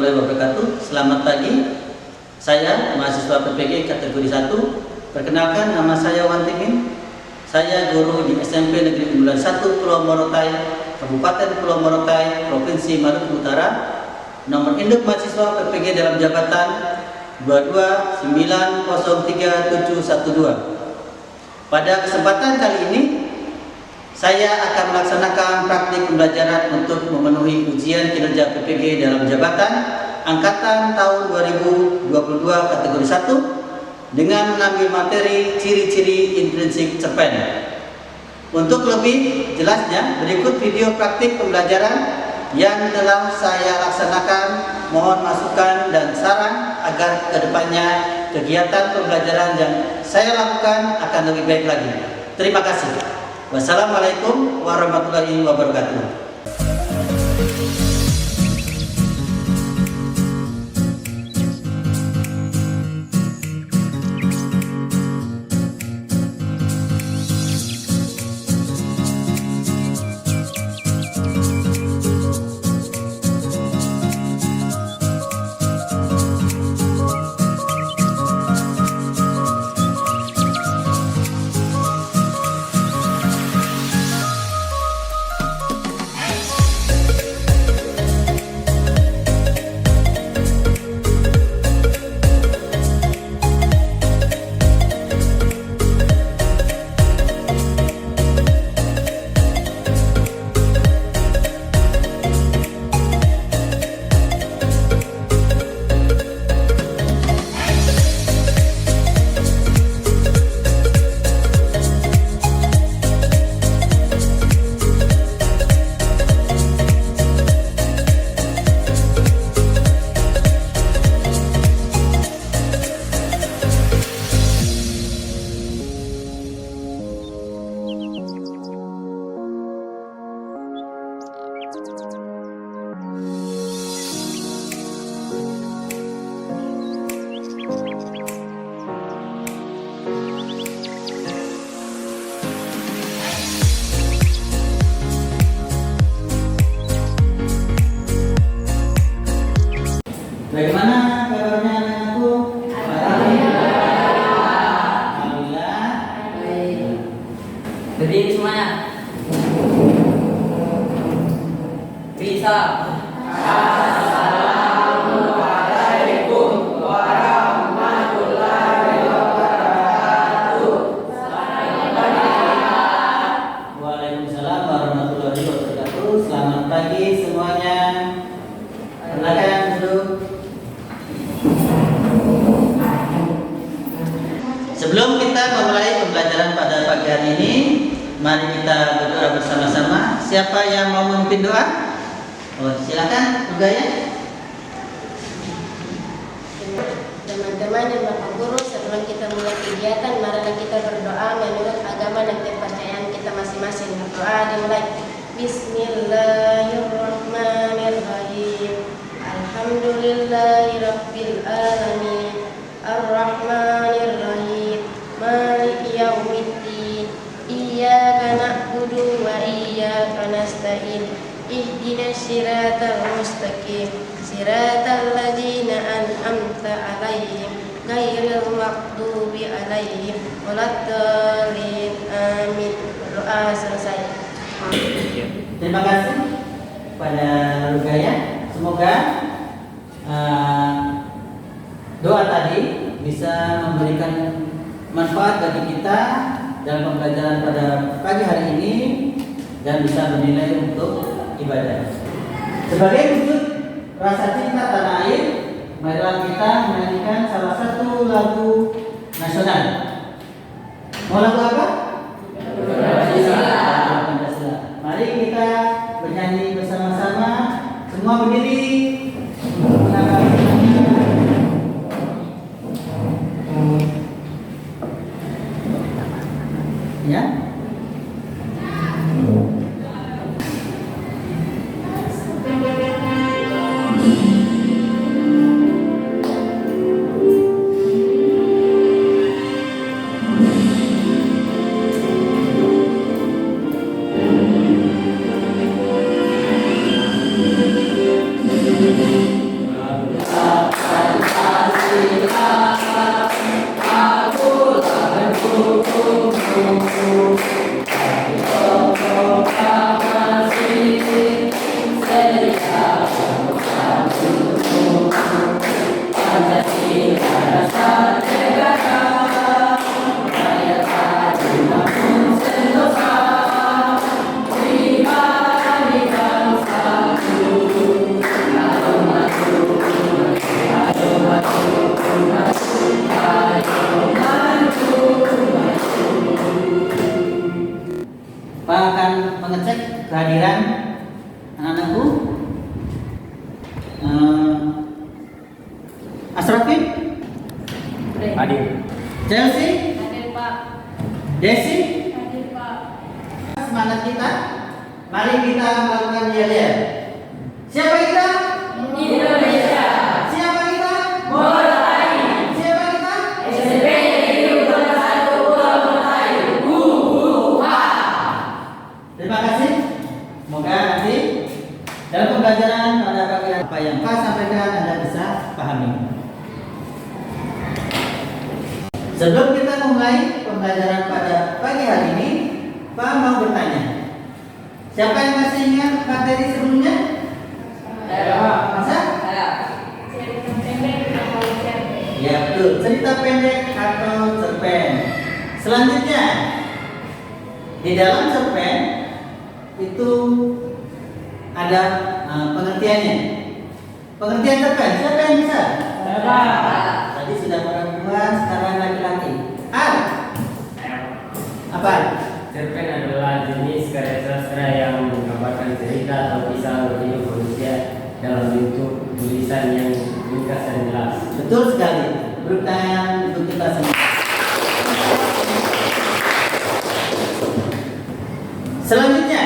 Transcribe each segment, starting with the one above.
warahmatullahi wabarakatuh. Selamat pagi. Saya mahasiswa PPG kategori 1. Perkenalkan, nama saya Wan Timin. Saya guru di SMP Negeri Unggulan 1 Pulau Morotai, Kabupaten Pulau Morotai, Provinsi Maluku Utara. Nomor induk mahasiswa PPG dalam jabatan 229037712. Pada kesempatan kali ini saya akan melaksanakan praktik pembelajaran untuk memenuhi ujian kinerja PPG dalam jabatan angkatan tahun 2022 kategori 1 dengan mengambil materi ciri-ciri intrinsik cerpen. Untuk lebih jelasnya, berikut video praktik pembelajaran yang telah saya laksanakan. Mohon masukan dan saran agar kedepannya kegiatan pembelajaran yang saya lakukan akan lebih baik lagi. Terima kasih. Wassalamualaikum warahmatullahi wabarakatuh. Bagaimana kabarnya anakku? Alhamdulillah. Berdiri semuanya. Bisa. Assalamualaikum warahmatullahi wabarakatuh. Waalaikumsalam warahmatullahi wabarakatuh. Selamat pagi semuanya. Silakan duduk. Sebelum kita memulai pembelajaran pada pagi hari ini, mari kita berdoa bersama-sama. Siapa yang mau memimpin doa? Oh, silakan, juga ya. Teman-teman dan Bapak Guru, sebelum kita mulai kegiatan, marilah kita berdoa menurut agama dan kepercayaan kita masing-masing. Berdoa dimulai. Bismillahirrahmanirrahim. Alhamdulillahirabbil alamin. Ar-Rahmanirrahim. Maliki yaumiddin. Iyyaka na'budu wa iyyaka nasta'in. Ihdinas siratal mustaqim. Siratal ladzina an'amta 'alaihim ghairil maghdubi 'alaihim waladdallin. Amin. Doa selesai. Terima kasih pada Rugaya. Semoga doa tadi bisa memberikan manfaat bagi kita dalam pembelajaran pada pagi hari ini dan bisa bernilai untuk ibadah. Sebagai wujud rasa cinta tanah air, marilah kita menyanyikan salah satu lagu nasional. Mau lagu apa? Pancasila. Mari kita bernyanyi bersama-sama. Semua berdiri. Ya. Pak akan mengecek kehadiran anak-anakku. Asrafin, Hadir. Chelsea, Hadir Pak. Desi, Hadir Pak. semangat kita. Mari kita melakukan yel-yel. Siapa kita? Indonesia. Siapa kita? Bola Air. Siapa kita? SMP Negeri 1 Pulau Air. Terima kasih. Semoga nanti dalam pembelajaran pada pagi hari apa yang Pak sampaikan Anda bisa pahami. Sebelum kita mulai pembelajaran pada pagi hari ini, Pak mau bertanya. Siapa yang masih ingat materi sebelumnya? Masa? Cerita pendek atau cerpen? Ya betul, cerita pendek atau cerpen. Selanjutnya, di dalam cerpen itu ada pengertiannya. Pengertian cerpen, siapa yang bisa? Tadi sudah perempuan, sekarang laki-laki. Apa? Cerpen adalah jenis karya sastra yang menggambarkan cerita atau kisah hidup manusia dalam bentuk tulisan yang ringkas dan jelas. Betul sekali. Beri tangan untuk kita semua. Selanjutnya,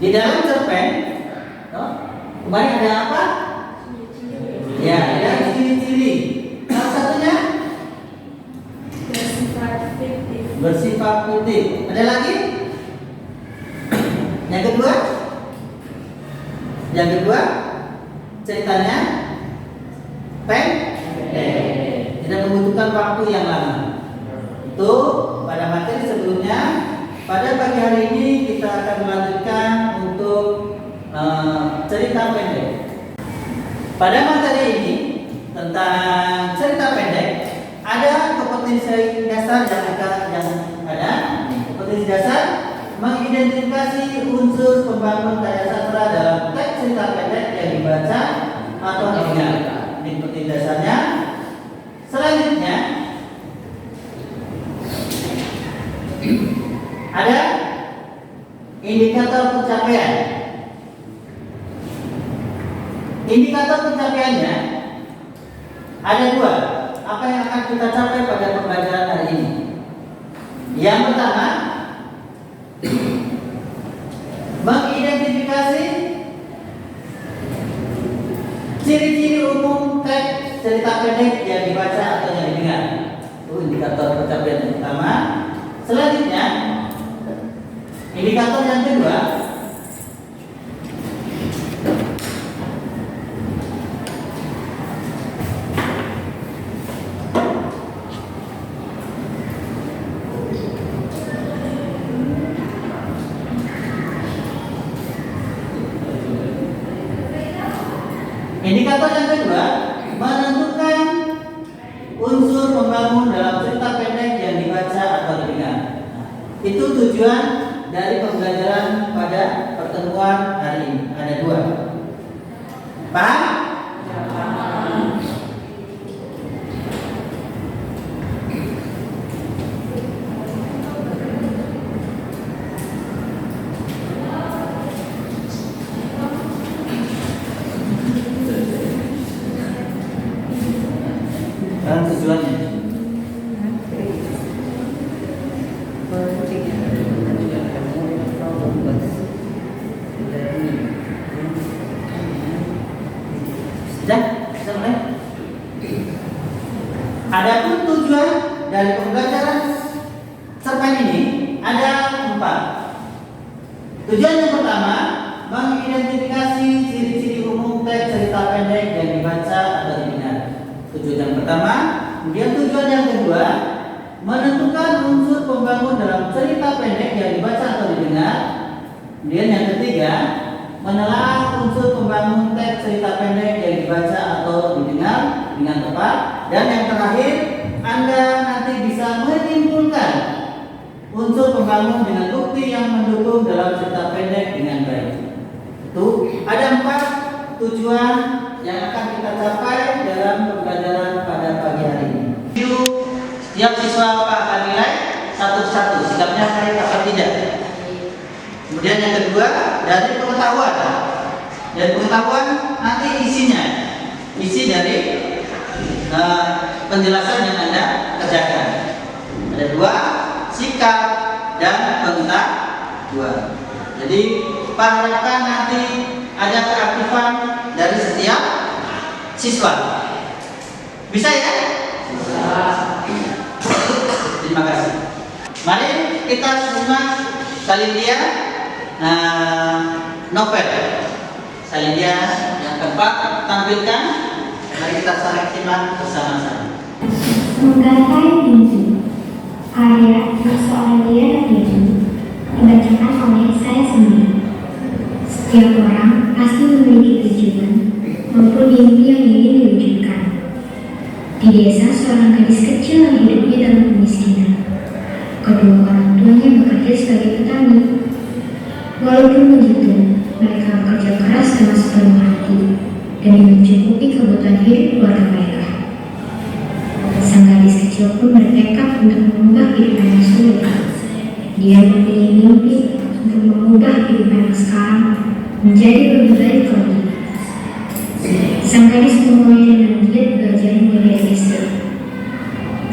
di dalam cerpen, kemarin ada apa? Ya, ada ciri-ciri. Salah satunya bersifat fiktif. Ada lagi? Yang kedua? Yang kedua, ceritanya pendek, tidak membutuhkan waktu yang lama. Itu pada materi sebelumnya. Pada pagi hari ini kita akan melanjutkan untuk cerita pendek. Pada materi ini tentang cerita pendek ada kompetensi dasar yang ada. Kompetensi dasar mengidentifikasi unsur pembangun karya sastra dalam teks cerita pendek yang dibaca atau didengar. Ini kompetensi dasarnya. Selanjutnya ada indikator pencapaian. Indikator pencapaiannya ada dua. Apa yang akan kita capai pada pembelajaran hari ini? Yang pertama, mengidentifikasi ciri-ciri umum teks cerita pendek yang dibaca atau yang didengar. Itu indikator pencapaian yang pertama. Selanjutnya, indikator yang kedua, menentukan unsur pembangun dalam cerita pendek yang dibaca atau didengar. Itu tujuan dari pembelajaran pada pertemuan hari ini. Ada dua. Paham? Paham tujuannya? Sudah? Sudah mulai? Adapun tujuan dari pembelajaran cerpen ini ada 4. Tujuan yang pertama, mengidentifikasi ciri-ciri umum teks cerita pendek yang dibaca atau didengar. Tujuan yang pertama. Kemudian tujuan yang kedua, menentukan unsur pembangun dalam Kemudian yang ketiga, menelaah unsur pembangun teks cerita pendek yang dibaca atau didengar dengan tepat. Dan yang terakhir, Anda nanti bisa menyimpulkan unsur pembangun dengan bukti yang mendukung dalam cerita pendek dengan baik. Itu ada 4 tujuan yang akan kita capai dalam pembelajaran pada pagi hari ini. Setiap siswa Pak akan nilai satu-satu, sikapnya baik atau tidak. Kemudian yang kedua, dari pengetahuan. Dan pengetahuan nanti isinya, isi dari penjelasan yang Anda kerjakan. Ada 2, sikap dan pengetahuan. Jadi Pak harapkan nanti ada keaktifan dari setiap siswa. Bisa ya? Terima kasih. Mari kita simak Salindia novel. Salindia yang keempat tampilkan. Mari kita simak bersama-sama. Menggapai Mimpi, karya Salindia itu dibacakan oleh saya sendiri. Setiap orang pasti memiliki tujuan maupun mimpi yang ingin diwujudkan. Di desa, seorang gadis kecil yang hidupnya dalam kemiskinan. Kedua orang tuanya bekerja sebagai petani. Walaupun begitu, mereka bekerja keras dengan sepenuh hati demi mencukupi kebutuhan hidup keluarga mereka. Sang gadis kecil pun bertekad untuk mengubah hidup yang sulit. Dia memiliki mimpi untuk mengubah hidup yang sekarang menjadi lebih baik lagi. Sang gadis memulai dengan giat belajar mulai SD.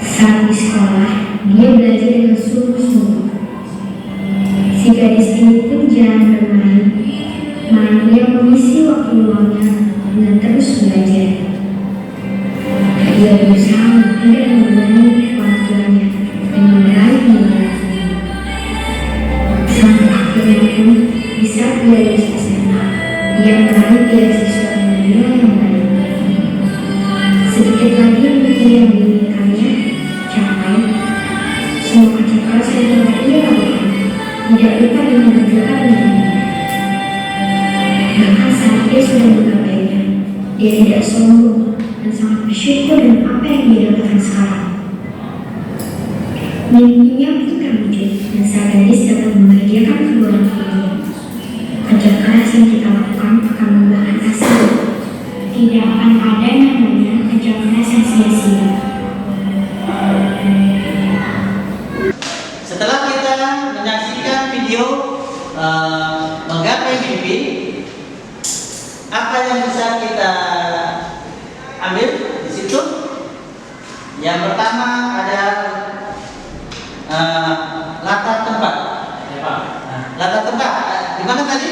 Saat di sekolah, dia belajar dengan sungguh-sungguh. Si gadis ini pun jarang bermain, malah dia mengisi waktu luangnya dengan terus belajar. Dia berusaha tidak membebani orang tuanya dan meraih mimpi. Sampai akhirnya pun bisa dia lulus SMA. Dia meraih beasiswa dengan nilai yang baik. Sedikit lagi mimpi yang diinginkannya capai. Semua kerja keras yang telah ia lakukan tidak lupa dengan mengerjakan mimpinya. Bahkan saat dia sudah menggapainya, dia tidak sombong dan sangat bersyukur dengan apa yang dia dapatkan sekarang. Mimpinya pun terwujud dan sang gadis dapat membahagiakan kedua orang tuanya. Kerja keras yang kita lakukan akan membuahkan hasil. Tidak akan ada namanya kerja keras yang sia-sia. Setelah kita menyaksikan video menggapai mimpi, apa yang bisa kita ambil di situ? Yang pertama ada latar tempat. Latar tempat di mana tadi?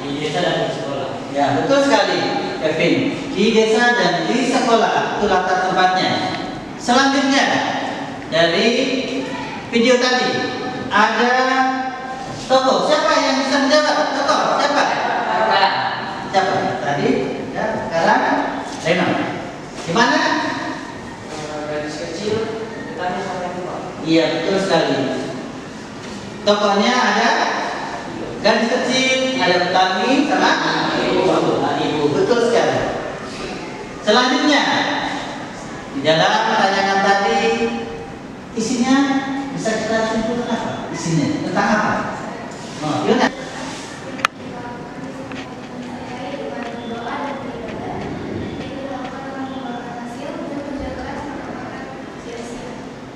Di desa dan di sekolah. Ya, betul sekali, Kevin. Di desa dan di sekolah itu latar tempatnya. Selanjutnya dari video tadi ada tokoh. Siapa yang bisa menjawab? Tokoh siapa? Siapa? Tadi ya, sekarang Reno. Di mana? Gadis kecil petani sampai tua. Iya, betul sekali. Tokohnya ada gadis kecil, ada petani sama ibu. Betul sekali. Selanjutnya di dalam pertanyaan tadi isinya bisa kita simpulkan apa? Isinya tentang apa? Oh, Yuna.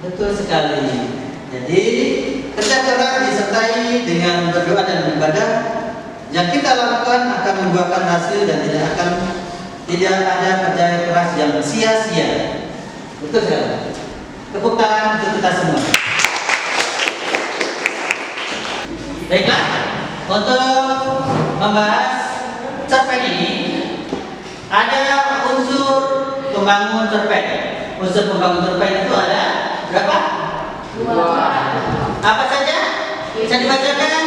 Betul sekali. Jadi kerja keras disertai dengan berdoa dan beribadah yang kita lakukan akan membuahkan hasil dan tidak ada kerja keras yang sia-sia. Betul sekali. Tepuk tangan untuk kita semua. Baiklah, untuk membahas cerpen ini ada unsur pembangun cerpen. Unsur pembangun cerpen itu ada berapa? 2. Apa saja? Bisa dibacakan,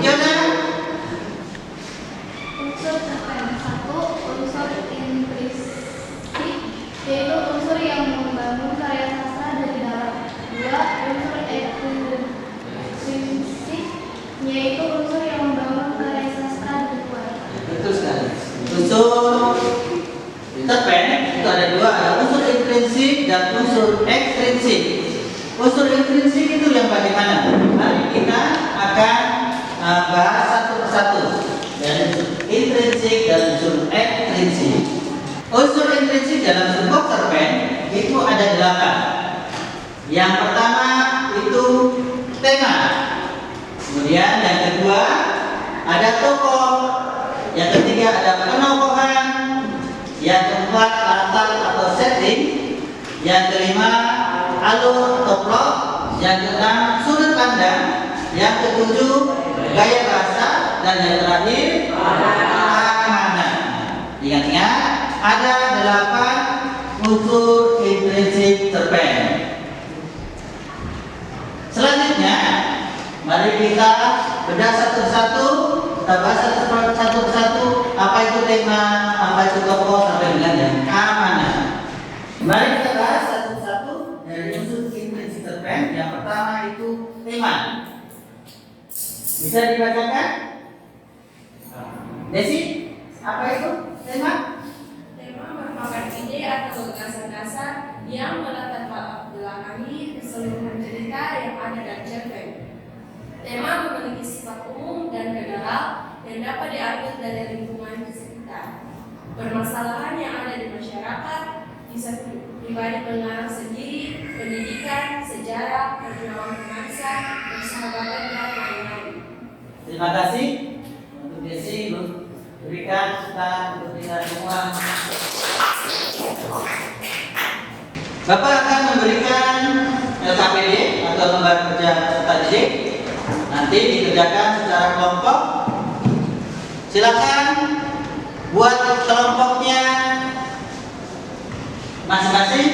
Jona? Unsur cerpen 1, unsur implisi, yaitu unsur yang membangun karya sastra dari dalam. 2, unsur eksklusif, yaitu unsur yang membangun karya Unsur intrinsik itu yang bagaimana? Mari kita akan bahas satu persatu. Dan unsur intrinsik dan unsur ekstrinsik. Unsur intrinsik dalam sebuah cerpen itu ada 8. Yang pertama itu tema. Kemudian yang kedua ada tokoh. Yang ketiga ada penokohan. Yang keempat latar atau setting. Yang kelima alur atau plot. Yang keenam sudut pandang. Yang ketujuh gaya bahasa. Dan yang terakhir amanah. Ingat-ingat, ada 8 unsur intrinsik cerpen. Selanjutnya, mari kita bedah satu-satu, kita bahas satu persatu. Apa itu tema, apa itu tokoh, sampai dengan yang amanah. Mari kita bahas satu-satu dari unsur intrinsik cerpen. Yang pertama itu tema. Bisa dibacakan? Desi, apa itu tema? Tema merupakan ide atau gagasan dasar yang melatar belakangi keseluruhan cerita yang ada dalam cerpen. Tema memiliki sifat umum dan general yang dapat diambil dari lingkungan sekitar. Permasalahan yang ada di masyarakat, kisah pribadi pengarang sendiri, pendidikan, sejarah, perjuangan bangsa, persahabatan dan lain-lain. Terima kasih untuk Desi, berikan kita untuk kita semua. Bapak akan memberikan LKPD atau lembar kerja peserta didik. Nanti dikerjakan secara kelompok. Silakan buat kelompoknya masing-masing.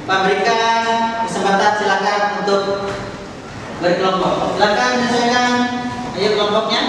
Pak berikan kesempatan, silakan untuk berkelompok. Silakan menyesuaikan. Ayo kelompoknya.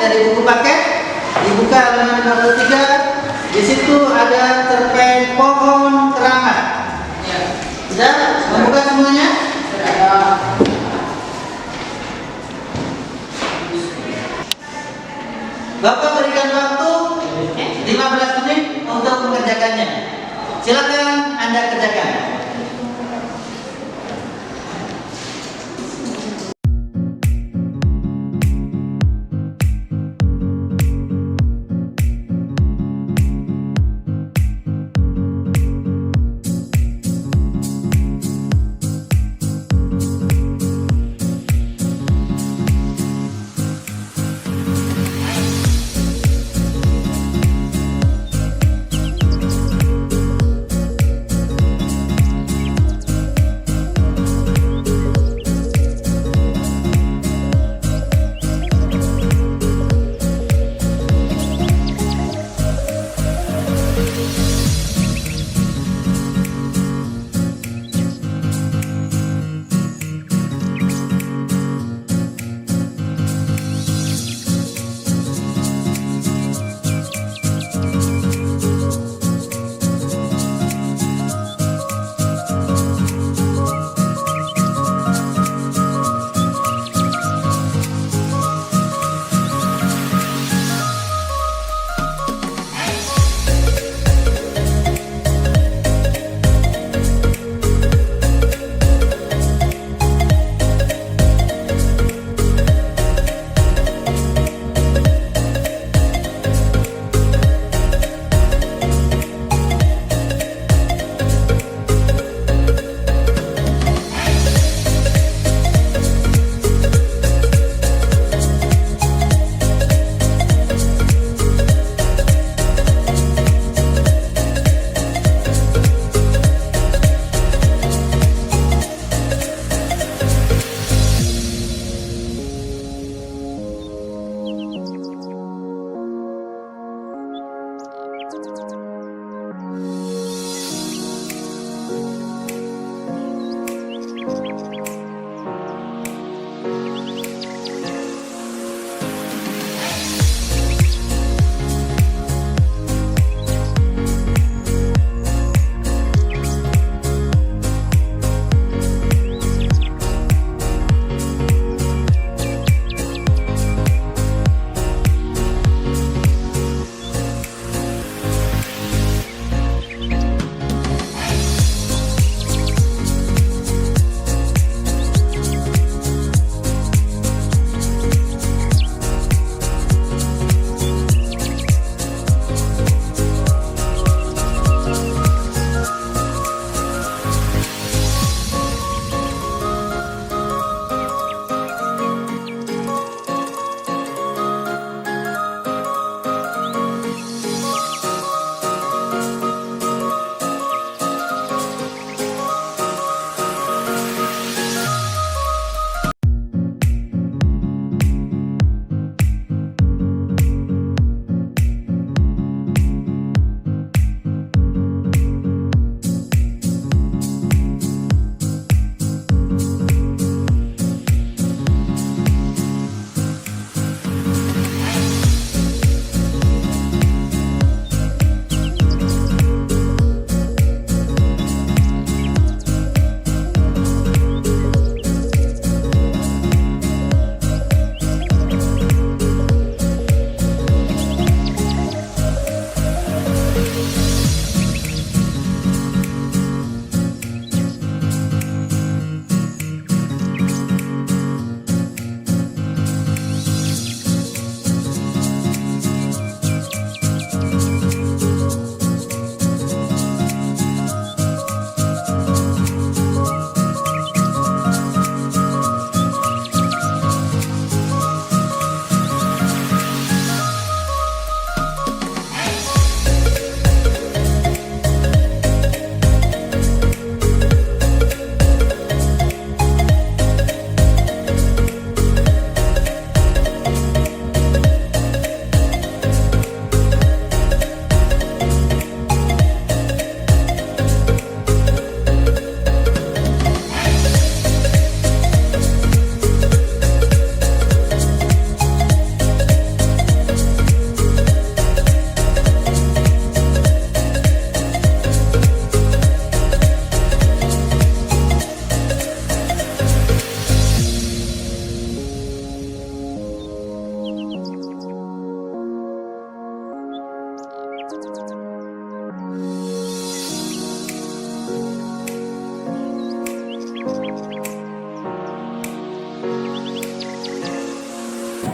dari buku paket, dibuka halaman 53. Di situ ada cerpen pohon keramat. Sudah membuka semuanya? Bapak berikan waktu 15 menit untuk mengerjakannya. Silakan Anda kerjakan.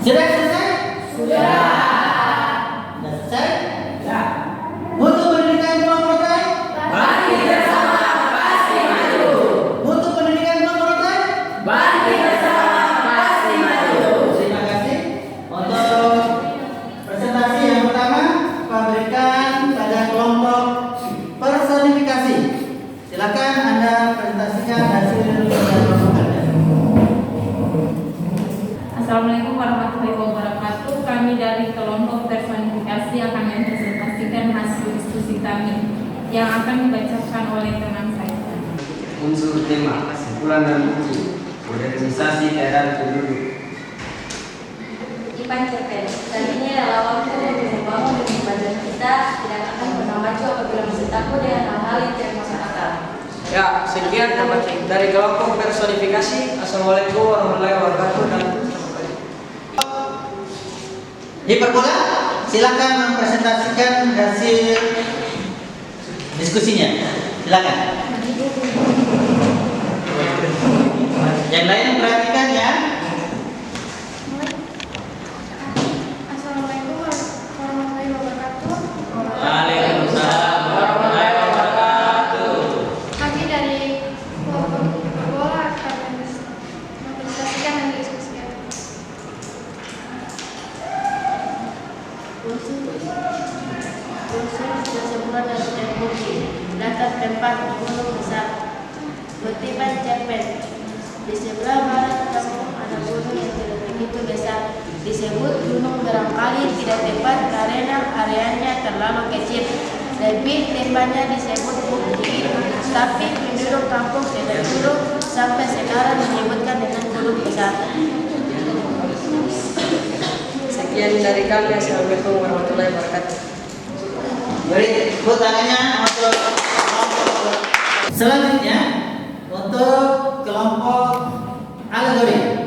Sudah selesai? Sudah selesai? Ya. Mutu pendidikan kelompok lain? Bangkit bersama pasti maju. Mutu pendidikan kelompok lain? Bangkit bersama pasti maju. Terima kasih. Untuk presentasi yang pertama, berikan pada kelompok personifikasi. Silakan Anda presentasikan hasil kelompok Anda. Assalamualaikum warahmatullahi wabarakatuh. Kami dari kelompok personifikasi akan mempresentasikan hasil diskusi kami yang akan dibacakan oleh teman saya. Unsur tema, kesimpulan dan bukti, modernisasi daerah penduduk. Ipan Cepet, dan ini adalah waktu untuk membangun demi badan kita tidak akan pernah maju apabila masih takut dengan hal-hal yang tidak masuk akal. Ya, sekian dari kelompok personifikasi. Assalamualaikum warahmatullahi wabarakatuh dan Hiperbola, silakan mempresentasikan hasil diskusinya. Silakan. Yang lain perhatikan ya. Assalamualaikum warahmatullahi wabarakatuh. Waalaikumsalam warahmatullahi wabarakatuh. Kami dari kelompok bola akan mempresentasikan dan diskusikan. Unsur kesimpulan dan bukti. Latar tempat gunung besar. Kutipan cerpen. Di sebelah barat kampung ada gunung yang tidak begitu besar. Disebut gunung barangkali tidak tepat karena areanya terlalu kecil. Lebih tepatnya disebut bukti. Tapi penduduk kampung tidak dulu sampai sekarang menyebutkan dengan gunung besar. sekian dari kami. Assalamualaikum warahmatullahi wabarakatuh. Beri tepuk tangannya untuk kelompok. Selanjutnya untuk kelompok alegori.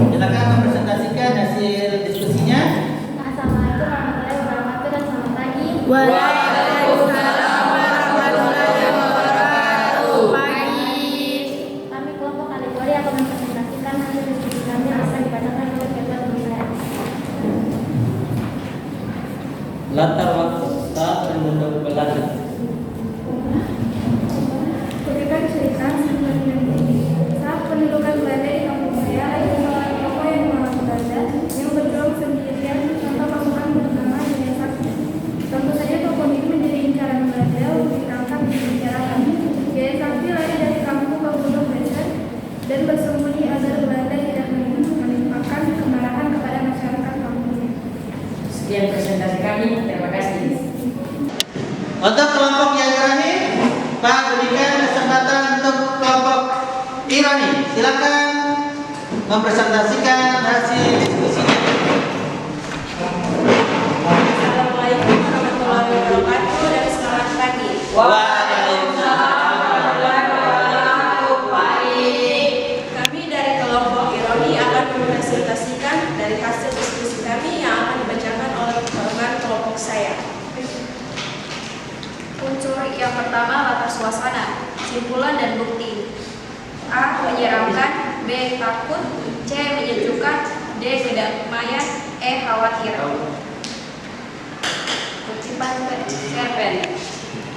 Silakan mempresentasikan hasil diskusinya. Assalamualaikum warahmatullahi wabarakatuh dan selamat pagi. Waalaikumsalam warahmatullahi wabarakatuh. Pagi. Kami kelompok alegori akan mempresentasikan hasil diskusi kami yang akan dibacakan oleh ketua pembicaraan. Latar waktu saat penduduk Belanda. Kutipan cerita saat pendudukan Belanda di kampung saya, ada seorang tokoh yang mengalami Belanda yang berjuang sendirian tanpa pasukan bernama Jaya Sakti. Tentu saja tokoh ini menjadi incaran Belanda untuk ditangkap dan dibicarakan. Jaya Sakti lari dari kampung ke Gunung Besar dan bersembunyi agar Belanda tidak menimpakan kemarahan kepada masyarakat kampungnya. Sekian presentasi kami. Terima kasih. Untuk kelompok yang terakhir, Pak berikan kesempatan untuk kelompok Irani. Silakan mempresentasikan hasil diskusinya. Assalamualaikum warahmatullahi wabarakatuh dan selamat pagi. Waalaikumsalam warahmatullahi wabarakatuh. Kami dari kelompok Ironi akan mempresentasikan dari hasil diskusi kami yang akan dibacakan oleh teman kelompok saya. Unsur yang pertama latar suasana, simpulan dan bukti. A. Menyeramkan, B. Takut, C. Menyejukkan, D. Kedamaian, E. Khawatir. Kutipan cerpen.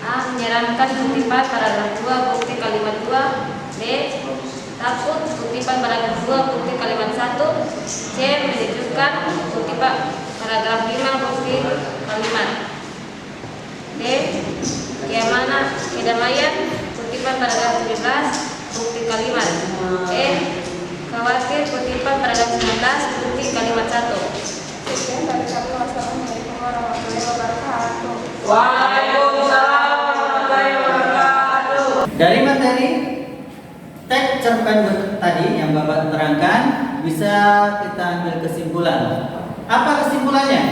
A. Menyeramkan, kutipan paragraf 2 bukti kalimat 2. B. Takut, kutipan paragraf 2 bukti kalimat 1. C. Menyejukkan, kutipan paragraf 5 bukti kalimat. D. Kedamaian, kutipan paragraf 17 bukti kalimat. E. Khawatir, kutipan paragraf 19 bukti kalimat 1. Sekian dari kami. Wassalamualaikum warahmatullahi wabarakatuh. Waalaikumsalam warahmatullahi wabarakatuh. Dari materi teks cerpen tadi yang Bapak terangkan, bisa kita ambil kesimpulan. Apa kesimpulannya?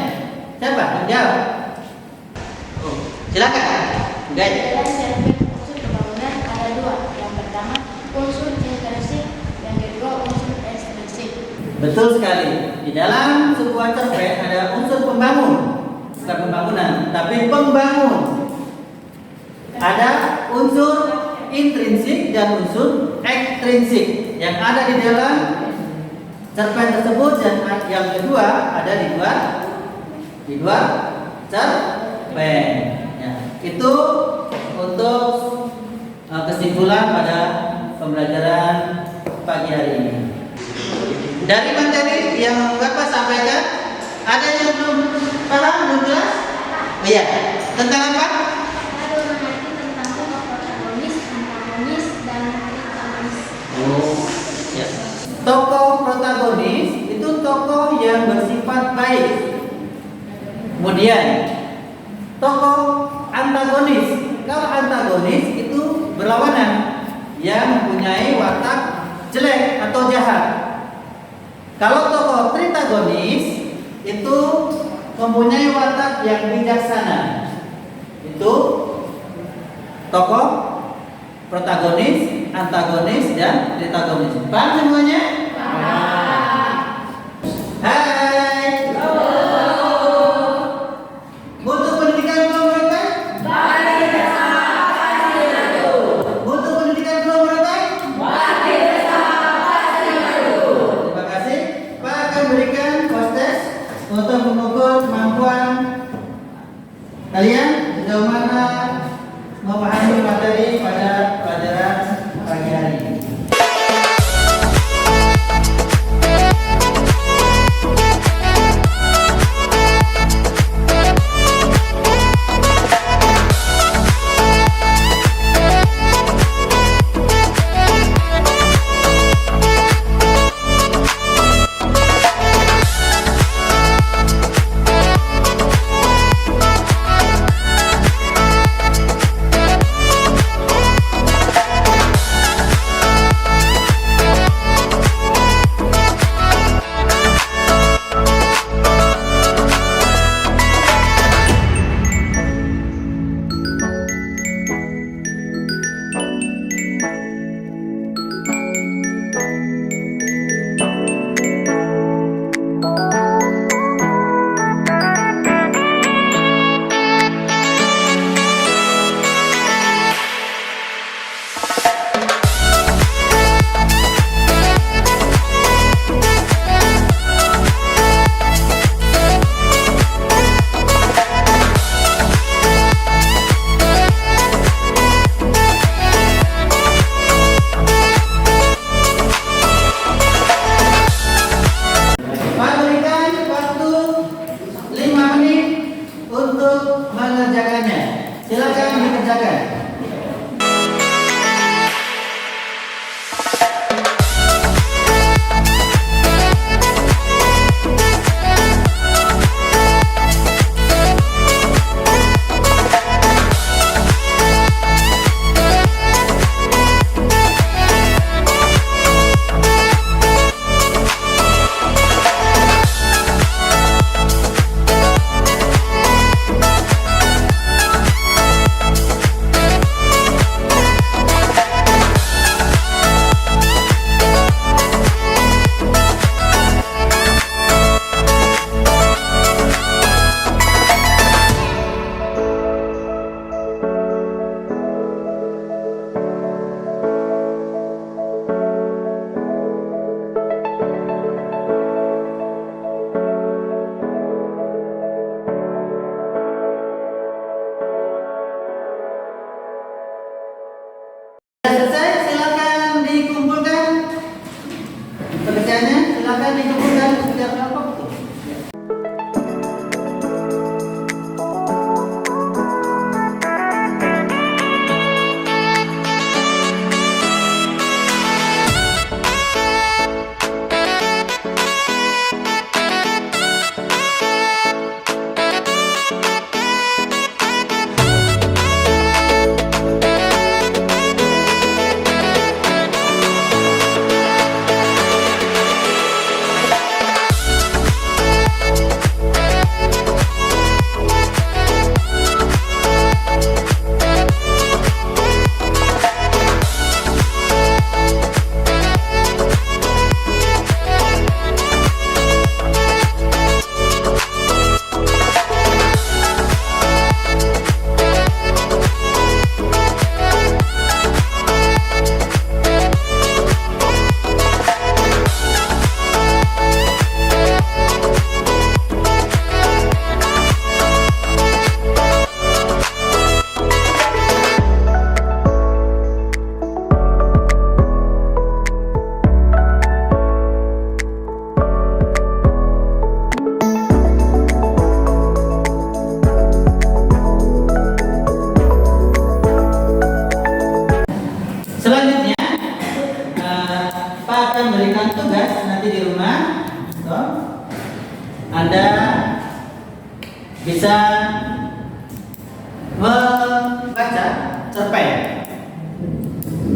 Siapa? Menjawab. Oh, silakan. Guys. Dalam cerpen unsur pembangunan ada dua. Yang pertama unsur intrinsik, yang kedua unsur ekstrinsik. Betul sekali. Di dalam sebuah cerpen ada unsur pembangun, bukan pembangunan, tapi pembangun. Ada unsur intrinsik dan unsur ekstrinsik yang ada di dalam cerpen tersebut, dan yang kedua ada di dua cerpen. Ya, itu untuk kesimpulan pada pembelajaran pagi hari ini. Dari materi yang Bapak sampaikan, ada yang belum paham, belum jelas? Oh iya, tentang apa? Lalu mengerti tentang tokoh protagonis, antagonis, dan antagonis. Oh, ya. Tokoh protagonis itu tokoh yang bersifat baik. Kemudian tokoh antagonis. Kalau antagonis itu berlawanan, yang mempunyai watak jelek atau jahat. Kalau tokoh tritagonis itu mempunyai watak yang bijaksana. Itu tokoh protagonis, antagonis, dan tritagonis. Paham semuanya? Hai. Butuh pendidikan belum mereka? Butuh pendidikan belum mereka? Terima kasih. Pak akan berikan tes untuk mengukur kemampuan kalian sejauh mana memahami materi pada pelajaran pagi hari ini.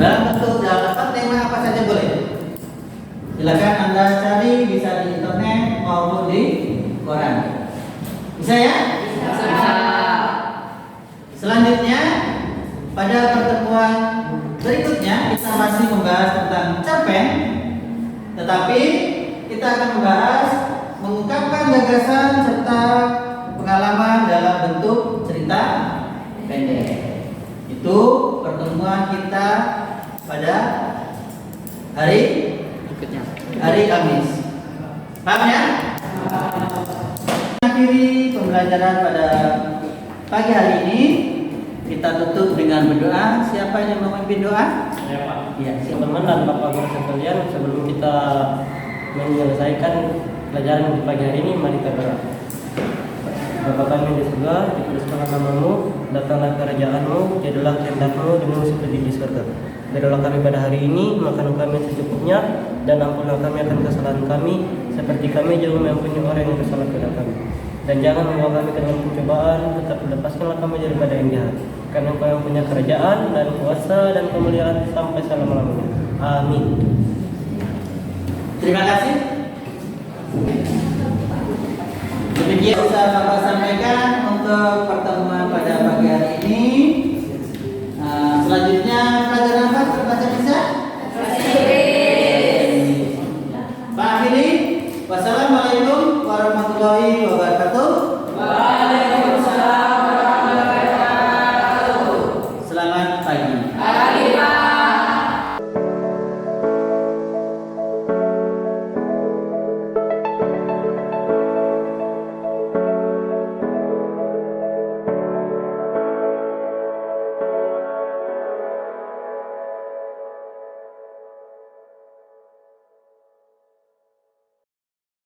Dalam bentuk tema apa saja boleh. Silakan Anda cari, bisa di internet maupun di koran. Bisa ya? Bisa. Selanjutnya pada pertemuan berikutnya kita masih membahas tentang cerpen, tetapi kita akan membahas mengungkapkan gagasan serta pengalaman dalam bentuk cerita pendek. Itu pertemuan kita pada hari Kamis. Paham ya? Akhiri pembelajaran pada pagi hari ini, kita tutup dengan berdoa. Siapa yang mau memimpin doa? Ya Pak. Iya, Teman-teman dan Bapak Guru sekalian, sebelum kita menyelesaikan pelajaran di pagi hari ini, mari kita berdoa. Bapa kami di surga, dikuduskanlah nama-Mu, datanglah kerajaan-Mu, jadilah kehendak-Mu demi seperti di surga. Berilah kami pada hari ini makanan kami secukupnya, dan ampunilah kami akan kesalahan kami, seperti kami juga mengampuni orang yang bersalah kepada kami. Dan jangan membawa kami ke dalam pencobaan, tetapi lepaskanlah kami daripada yang jahat. Karena Engkau yang punya kerajaan dan kuasa dan kemuliaan sampai selama-lamanya. Amin. Terima kasih. Demikian bisa Bapak sampaikan untuk pertemuan pada pagi hari ini. Selanjutnya pelajaran apa? Terbaca bisa? Pak akhiri. Wassalamualaikum warahmatullahi wabarakatuh.